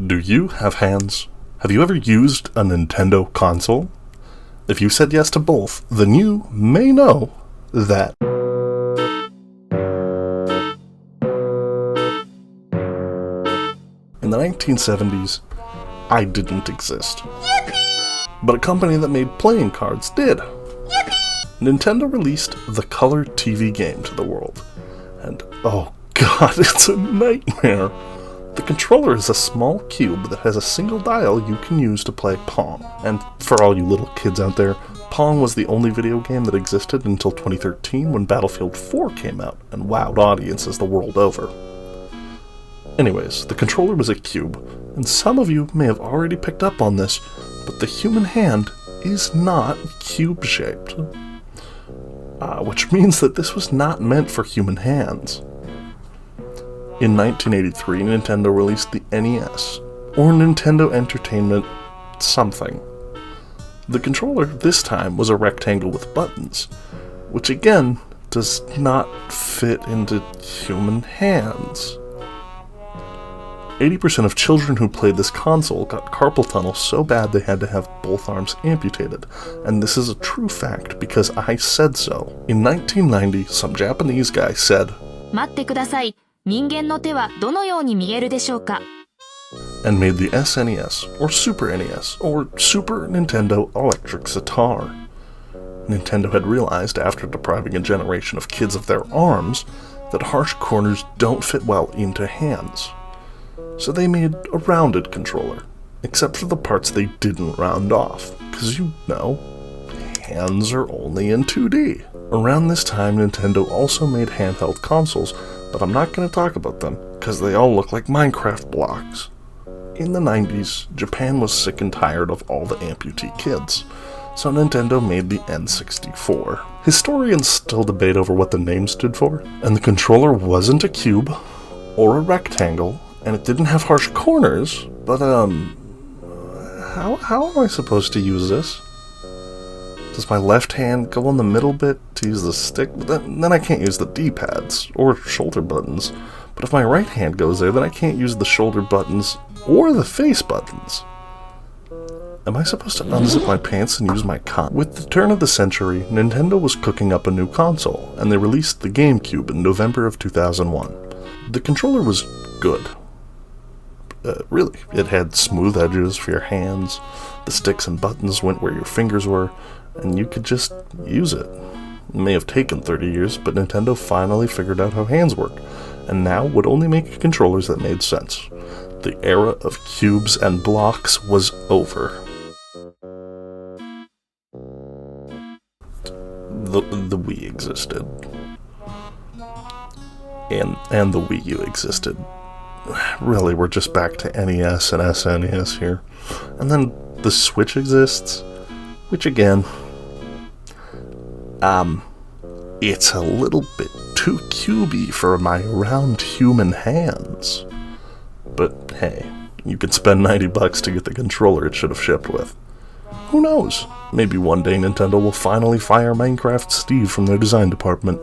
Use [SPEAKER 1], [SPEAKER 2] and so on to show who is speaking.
[SPEAKER 1] Do you have hands? Have you ever used a Nintendo console? If you said yes to both, then you may know that in the 1970s, I didn't exist. Yippee! But a company that made playing cards did. Yippee! Nintendo released the color TV game to the world. And oh god, it's a nightmare. The controller is a small cube that has a single dial you can use to play Pong. And for all you little kids out there, Pong was the only video game that existed until 2013 when Battlefield 4 came out and wowed audiences the world over. Anyways, the controller was a cube, and some of you may have already picked up on this, but the human hand is not cube-shaped. Which means that this was not meant for human hands. In 1983, Nintendo released the NES, or Nintendo Entertainment something. The controller this time was a rectangle with buttons, which again does not fit into human hands. 80% of children who played this console got carpal tunnel so bad they had to have both arms amputated, and this is a true fact because I said so. In 1990, some Japanese guy said,
[SPEAKER 2] 待ってください。人間の手はどのように見えるでしょうか?
[SPEAKER 1] and made the SNES, or Super NES, or Super Nintendo Electric Sitar. Nintendo had realized, after depriving a generation of kids of their arms, that harsh corners don't fit well into hands. So they made a rounded controller, except for the parts they didn't round off, because you know, hands are only in 2D. Around this time, Nintendo also made handheld consoles, but I'm not going to talk about them, because they all look like Minecraft blocks. In the 90s, Japan was sick and tired of all the amputee kids, so Nintendo made the N64. Historians still debate over what the name stood for, and the controller wasn't a cube, or a rectangle, and it didn't have harsh corners, but how am I supposed to use this? Does my left hand go on the middle bit to use the stick? Then I can't use the D-pads, or shoulder buttons. But if my right hand goes there, then I can't use the shoulder buttons, or the face buttons. Am I supposed to unzip my pants and use my cock? With the turn of the century, Nintendo was cooking up a new console, and they released the GameCube in November of 2001. The controller was good. Really, it had smooth edges for your hands, the sticks and buttons went where your fingers were, and you could just use it. It may have taken 30 years, but Nintendo finally figured out how hands work, and now would only make controllers that made sense. The era of cubes and blocks was over. The Wii existed. And the Wii U existed. Really, we're just back to NES and SNES here. And then the Switch exists, which again, it's a little bit too cubey for my round human hands. But hey, you could spend $90 to get the controller it should have shipped with. Who knows? Maybe one day Nintendo will finally fire Minecraft Steve from their design department.